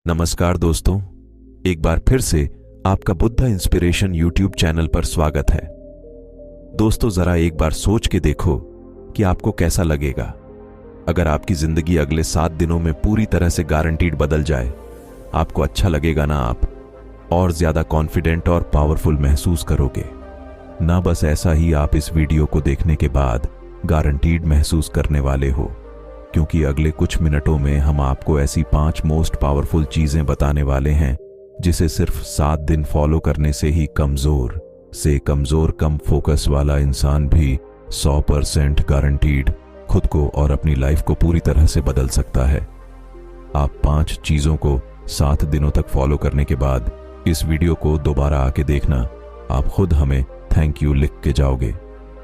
नमस्कार दोस्तों, एक बार फिर से आपका बुद्धा इंस्पिरेशन यूट्यूब चैनल पर स्वागत है। दोस्तों, जरा एक बार सोच के देखो कि आपको कैसा लगेगा अगर आपकी जिंदगी अगले 7 दिनों में पूरी तरह से गारंटीड बदल जाए। आपको अच्छा लगेगा ना? आप और ज्यादा कॉन्फिडेंट और पावरफुल महसूस करोगे ना? बस ऐसा ही आप इस वीडियो को देखने के बाद गारंटीड महसूस करने वाले हो, क्योंकि अगले कुछ मिनटों में हम आपको ऐसी 5 मोस्ट पावरफुल चीजें बताने वाले हैं जिसे सिर्फ 7 दिन फॉलो करने से ही कमजोर से कमजोर कम फोकस वाला इंसान भी 100% गारंटीड खुद को और अपनी लाइफ को पूरी तरह से बदल सकता है। आप 5 चीजों को 7 दिनों तक फॉलो करने के बाद इस वीडियो को दोबारा आके देखना। आप खुद हमें थैंक यू लिख के जाओगे।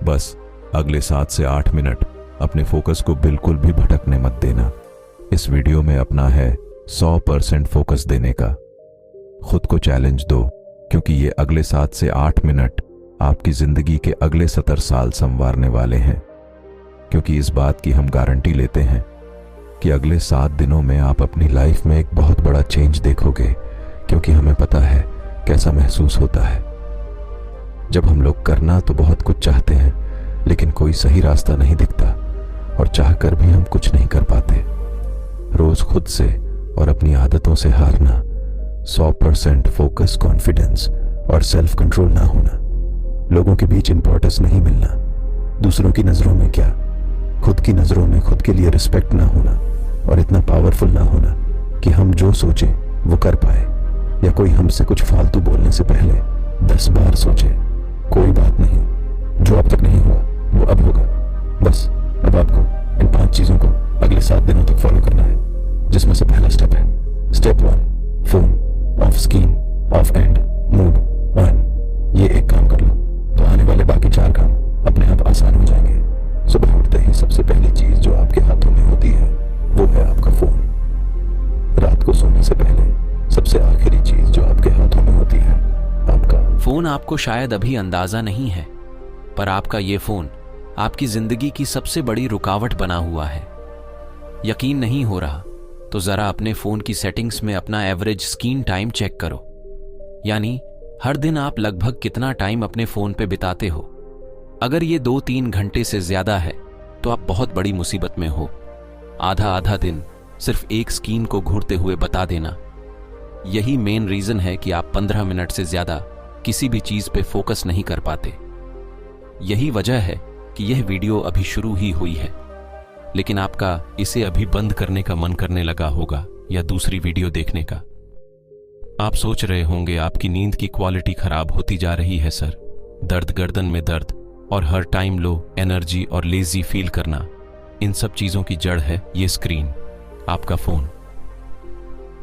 बस अगले 7 से 8 मिनट अपने फोकस को बिल्कुल भी भटकने मत देना। इस वीडियो में अपना है 100% फोकस देने का। खुद को चैलेंज दो, क्योंकि ये अगले 7 से 8 मिनट आपकी जिंदगी के अगले 70 साल संवारने वाले हैं। क्योंकि इस बात की हम गारंटी लेते हैं कि अगले 7 दिनों में आप अपनी लाइफ में एक बहुत बड़ा चेंज देखोगे, क्योंकि हमें पता है कैसा महसूस होता है जब हम लोग करना तो बहुत कुछ चाहते हैं, लेकिन कोई सही रास्ता नहीं दिखता और चाहकर भी हम कुछ नहीं कर पाते। रोज खुद से और अपनी आदतों से हारना, 100% फोकस, कॉन्फिडेंस और सेल्फ कंट्रोल ना होना, लोगों के बीच इंपॉर्टेंस नहीं मिलना, दूसरों की नजरों में क्या, खुद की नजरों में खुद के लिए रिस्पेक्ट ना होना और इतना पावरफुल ना होना कि हम जो सोचें वो कर पाए, या कोई हमसे कुछ फालतू बोलने से पहले 10 बार सोचे। कोई बात नहीं, जो अब तक नहीं हुआ वो अब होगा। बस अब आपको इन 5 चीजों को अगले 7 दिनों तक फॉलो करना है, जिसमें से पहला स्टेप है step 1, phone of, screen of and mood on. ये एक काम कर लो तो आने वाले बाकी 4 काम अपने आप आसान हो जाएंगे। सुबह उठते ही सबसे पहली चीज जो आपके हाथों में होती है वो है आपका फोन। रात को सोने से पहले सबसे आखिरी चीज जो आपके हाथों में होती है आपका फोन। आपको शायद अभी अंदाजा नहीं है, पर आपका ये फोन आपकी जिंदगी की सबसे बड़ी रुकावट बना हुआ है। यकीन नहीं हो रहा तो जरा अपने फोन की सेटिंग्स में अपना एवरेज स्क्रीन टाइम चेक करो, यानी हर दिन आप लगभग कितना टाइम अपने फोन पे बिताते हो। अगर ये 2-3 घंटे से ज्यादा है तो आप बहुत बड़ी मुसीबत में हो। आधा दिन सिर्फ एक स्क्रीन को घूरते हुए बता देना। यही मेन रीजन है कि आप 15 मिनट से ज्यादा किसी भी चीज पे फोकस नहीं कर पाते। यही वजह है कि यह वीडियो अभी शुरू ही हुई है, लेकिन आपका इसे अभी बंद करने का मन करने लगा होगा या दूसरी वीडियो देखने का। आप सोच रहे होंगे आपकी नींद की क्वालिटी खराब होती जा रही है सर। दर्द, गर्दन में दर्द और हर टाइम लो एनर्जी और लेजी फील करना, इन सब चीजों की जड़ है ये स्क्रीन, आपका फोन।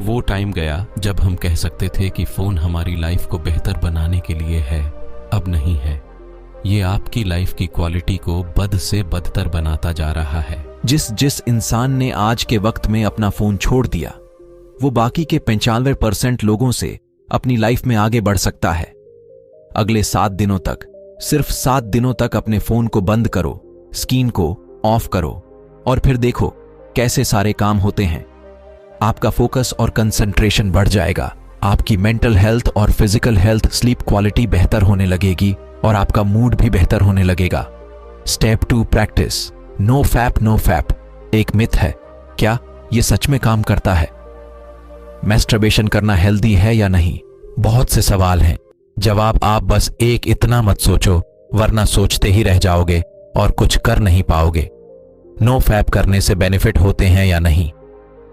वो टाइम गया जब हम कह सकते थे कि फोन हमारी लाइफ को बेहतर बनाने के लिए है, अब नहीं है। ये आपकी लाइफ की क्वालिटी को बद से बदतर बनाता जा रहा है। जिस इंसान ने आज के वक्त में अपना फोन छोड़ दिया, वो बाकी के 95% लोगों से अपनी लाइफ में आगे बढ़ सकता है। अगले 7 दिनों तक, सिर्फ 7 दिनों तक अपने फोन को बंद करो, स्क्रीन को ऑफ करो और फिर देखो कैसे सारे काम होते हैं। आपका फोकस और कंसंट्रेशन बढ़ जाएगा, आपकी मेंटल हेल्थ और फिजिकल हेल्थ, स्लीप क्वालिटी बेहतर होने लगेगी और आपका मूड भी बेहतर होने लगेगा। Step 2, practice no fap no fap. एक मिथ है, क्या यह सच में काम करता है? मैस्टरबेशन करना हेल्दी है या नहीं? बहुत से सवाल हैं। जवाब आप बस एक इतना मत सोचो, वरना सोचते ही रह जाओगे और कुछ कर नहीं पाओगे। नो फैप करने से बेनिफिट होते हैं या नहीं,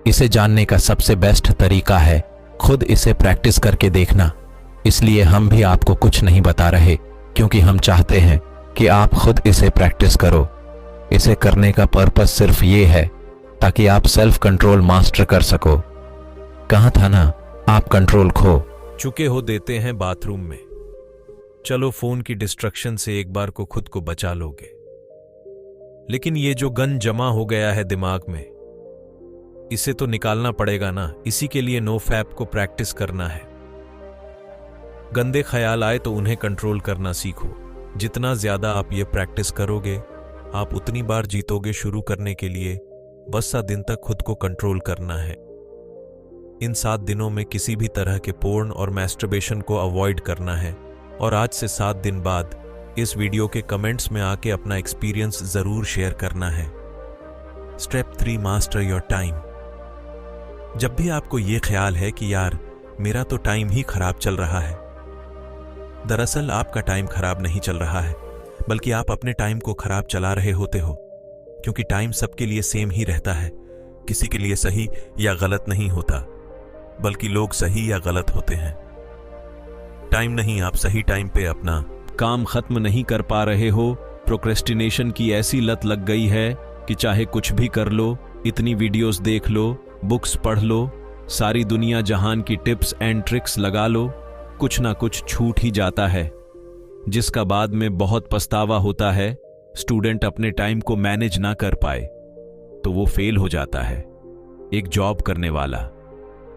इसे जानने का सबसे बेस्ट तरीका है खुद इसे प्रैक्टिस करके देखना। इसलिए हम भी आपको कुछ नहीं बता रहे, क्योंकि हम चाहते हैं कि आप खुद इसे प्रैक्टिस करो। इसे करने का पर्पस सिर्फ ये है ताकि आप सेल्फ कंट्रोल मास्टर कर सको। कहा था ना, आप कंट्रोल खो चुके हो देते हैं बाथरूम में। चलो फोन की डिस्ट्रक्शन से एक बार को खुद को बचा लोगे, लेकिन ये जो गन जमा हो गया है दिमाग में, इसे तो निकालना पड़ेगा ना। इसी के लिए नो फैप को प्रैक्टिस करना है। गंदे ख्याल आए तो उन्हें कंट्रोल करना सीखो। जितना ज्यादा आप ये प्रैक्टिस करोगे, आप उतनी बार जीतोगे। शुरू करने के लिए बस 7 दिन तक खुद को कंट्रोल करना है। इन 7 दिनों में किसी भी तरह के पोर्न और मैस्टरबेशन को अवॉइड करना है और आज से 7 दिन बाद इस वीडियो के कमेंट्स में आके अपना एक्सपीरियंस जरूर शेयर करना है। Step 3, master your time. जब भी आपको ये ख्याल है कि यार मेरा तो टाइम ही खराब चल रहा है, दरअसल आपका टाइम खराब नहीं चल रहा है, बल्कि आप अपने टाइम को खराब चला रहे होते हो, क्योंकि टाइम सबके लिए सेम ही रहता है, किसी के लिए सही या गलत नहीं होता, बल्कि लोग सही या गलत होते हैं। टाइम नहीं, आप सही टाइम पे अपना काम खत्म नहीं कर पा रहे हो। प्रोक्रेस्टिनेशन की ऐसी लत लग गई है कि चाहे कुछ भी कर लो, इतनी वीडियोस देख लो, बुक्स पढ़ लो, सारी दुनिया जहान की टिप्स एंड ट्रिक्स लगा लो, कुछ ना कुछ छूट ही जाता है, जिसका बाद में बहुत पछतावा होता है। स्टूडेंट अपने टाइम को मैनेज ना कर पाए तो वो फेल हो जाता है। एक जॉब करने वाला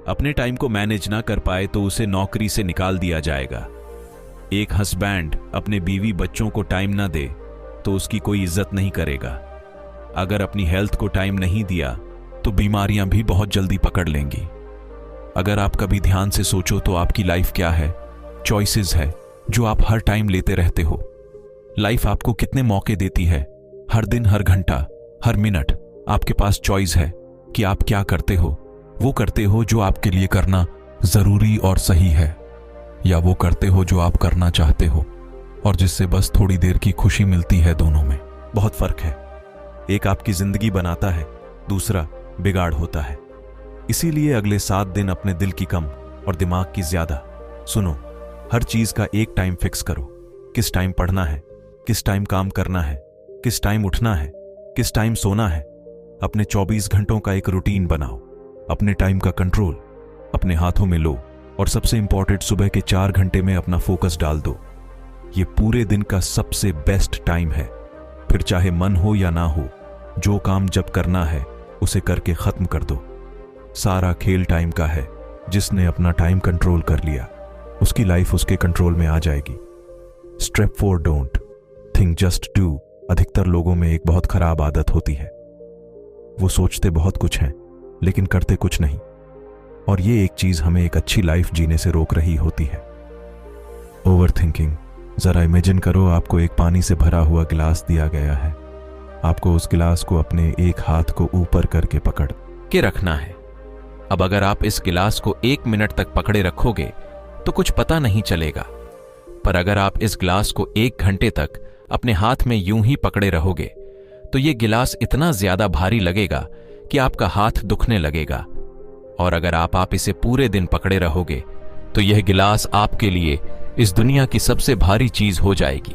अपने टाइम को मैनेज ना कर पाए तो उसे नौकरी से निकाल दिया जाएगा। एक हस्बैंड अपने बीवी बच्चों को टाइम ना दे तो उसकी कोई इज्जत नहीं करेगा। अगर अपनी हेल्थ को टाइम नहीं दिया तो बीमारियां भी बहुत जल्दी पकड़ लेंगी। अगर आप कभी ध्यान से सोचो तो आपकी लाइफ क्या है? चॉइसेस है जो आप हर टाइम लेते रहते हो। लाइफ आपको कितने मौके देती है? हर दिन, हर घंटा, हर मिनट आपके पास चॉइस है कि आप क्या करते हो। वो करते हो जो आपके लिए करना जरूरी और सही है, या वो करते हो जो आप करना चाहते हो और जिससे बस थोड़ी देर की खुशी मिलती है। दोनों में बहुत फर्क है। एक आपकी जिंदगी बनाता है, दूसरा बिगाड़ होता है। इसीलिए अगले 7 दिन अपने दिल की कम और दिमाग की ज्यादा सुनो। हर चीज का एक टाइम फिक्स करो। किस टाइम पढ़ना है, किस टाइम काम करना है, किस टाइम उठना है, किस टाइम सोना है। अपने 24 घंटों का एक रूटीन बनाओ। अपने टाइम का कंट्रोल अपने हाथों में लो और सबसे इंपॉर्टेंट, सुबह के 4 घंटे में अपना फोकस डाल दो। ये पूरे दिन का सबसे बेस्ट टाइम है। फिर चाहे मन हो या ना हो, जो काम जब करना है उसे करके खत्म कर दो। सारा खेल टाइम का है। जिसने अपना टाइम कंट्रोल कर लिया उसकी लाइफ उसके कंट्रोल में आ जाएगी। Step 4, don't think, just do. अधिकतर लोगों में एक बहुत खराब आदत होती है। वो सोचते बहुत कुछ हैं लेकिन करते कुछ नहीं, और ये एक चीज हमें एक अच्छी लाइफ जीने से रोक रही होती है। Over thinking. जरा इमेजिन करो आपको एक पानी से भरा हुआ गिलास दिया गया है। आपको उस गिलास को अपने एक हाथ को ऊपर करके पकड़ के रखना है। अब अगर आप इस गिलास को 1 मिनट तक पकड़े रखोगे तो कुछ पता नहीं चलेगा, पर अगर आप इस गिलास को 1 घंटे तक अपने हाथ में यूं ही पकड़े रहोगे तो ये गिलास इतना ज्यादा भारी लगेगा कि आपका हाथ दुखने लगेगा। और अगर आप इसे पूरे दिन पकड़े रहोगे तो यह गिलास आपके लिए इस दुनिया की सबसे भारी चीज हो जाएगी।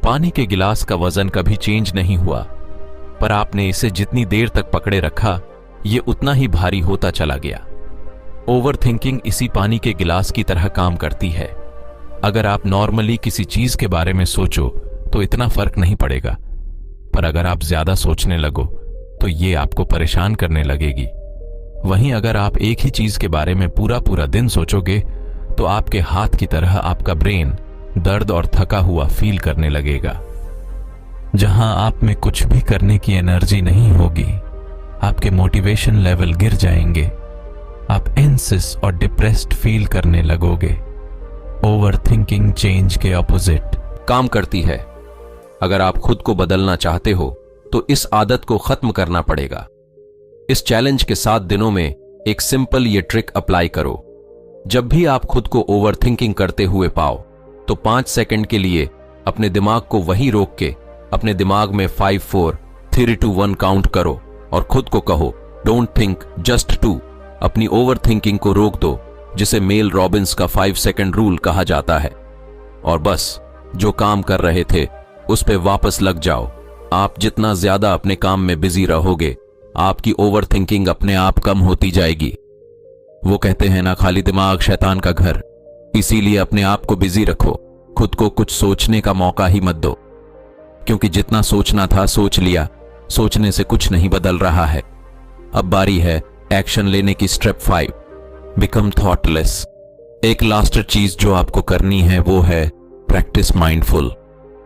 पानी के गिलास का वजन कभी चेंज नहीं हुआ, पर आपने इसे जितनी देर तक पकड़े रखा ये उतना ही भारी होता चला गया। ओवर थिंकिंग इसी पानी के गिलास की तरह काम करती है। अगर आप नॉर्मली किसी चीज के बारे में सोचो तो इतना फर्क नहीं पड़ेगा, पर अगर आप ज्यादा सोचने लगो तो ये आपको परेशान करने लगेगी। वहीं अगर आप एक ही चीज के बारे में पूरा दिन सोचोगे तो आपके हाथ की तरह आपका ब्रेन दर्द और थका हुआ फील करने लगेगा। जहां आप में कुछ भी करने की एनर्जी नहीं होगी, आपके मोटिवेशन लेवल गिर जाएंगे। आप एंसियस और डिप्रेस्ड फील करने लगोगे। ओवर थिंकिंग चेंज के ऑपोजिट काम करती है। अगर आप खुद को बदलना चाहते हो तो इस आदत को खत्म करना पड़ेगा। इस चैलेंज के 7 दिनों में एक सिंपल ये ट्रिक अप्लाई करो। जब भी आप खुद को ओवर थिंकिंग करते हुए पाओ तो 5 सेकंड के लिए अपने दिमाग को वहीं रोक के अपने दिमाग में 5, 4, 3, 2, 1 काउंट करो और खुद को कहो, डोंट थिंक, जस्ट डू। अपनी ओवर थिंकिंग को रोक दो, जिसे मेल रॉबिन्स का 5 सेकंड रूल कहा जाता है, और बस जो काम कर रहे थे उस पे वापस लग जाओ। आप जितना ज्यादा अपने काम में बिजी रहोगे, आपकी ओवर थिंकिंग अपने आप कम होती जाएगी। वो कहते हैं ना, खाली दिमाग शैतान का घर। इसीलिए अपने आप को बिजी रखो, खुद को कुछ सोचने का मौका ही मत दो, क्योंकि जितना सोचना था सोच लिया, सोचने से कुछ नहीं बदल रहा है। अब बारी है एक्शन लेने की। Step 5, become thoughtless. एक लास्ट चीज जो आपको करनी है वो है प्रैक्टिस माइंडफुल।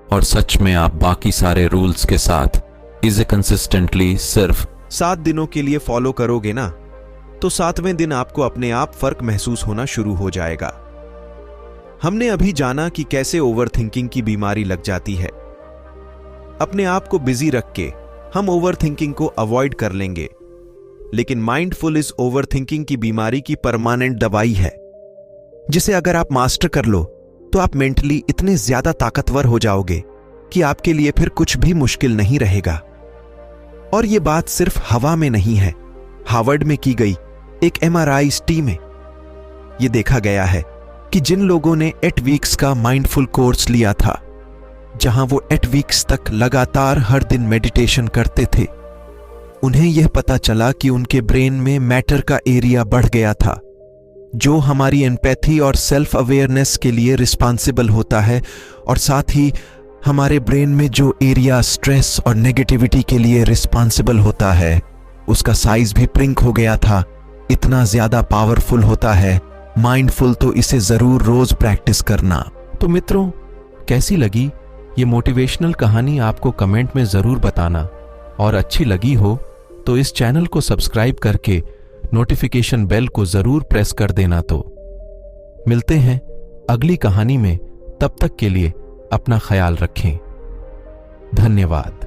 और सच में आप बाकी सारे रूल्स के साथ इसे कंसिस्टेंटली सिर्फ 7 दिनों के लिए फॉलो करोगे ना, तो 7वें दिन आपको अपने आप फर्क महसूस होना शुरू हो जाएगा। हमने अभी जाना कि कैसे ओवरथिंकिंग की बीमारी लग जाती है। अपने आप को बिजी रख के हम ओवरथिंकिंग को अवॉइड कर लेंगे, लेकिन माइंडफुल इस ओवरथिंकिंग की बीमारी की परमानेंट दवाई है, जिसे अगर आप मास्टर कर लो तो आप मेंटली इतने ज्यादा ताकतवर हो जाओगे कि आपके लिए फिर कुछ भी मुश्किल नहीं रहेगा। और यह बात सिर्फ हवा में नहीं है, हार्वर्ड में की गई एक MRI स्टडी में यह देखा गया है कि जिन लोगों ने 8 वीक्स का माइंडफुल कोर्स लिया था, जहां वो 8 वीक्स तक लगातार हर दिन मेडिटेशन करते थे, उन्हें यह पता चला कि उनके ब्रेन में मैटर का एरिया बढ़ गया था, जो हमारी एम्पैथी और सेल्फ अवेयरनेस के लिए रिस्पॉन्सिबल होता है, और साथ ही हमारे ब्रेन में जो एरिया स्ट्रेस और नेगेटिविटी के लिए रिस्पॉन्सिबल होता है, उसका साइज भी प्रिंक हो गया था। इतना ज्यादा पावरफुल होता है माइंडफुल, तो इसे जरूर रोज प्रैक्टिस करना। तो मित्रों, कैसी लगी ये मोटिवेशनल कहानी आपको कमेंट में जरूर बताना, और अच्छी लगी हो तो इस चैनल को सब्सक्राइब करके नोटिफिकेशन बेल को जरूर प्रेस कर देना। तो मिलते हैं अगली कहानी में, तब तक के लिए अपना ख्याल रखें। धन्यवाद।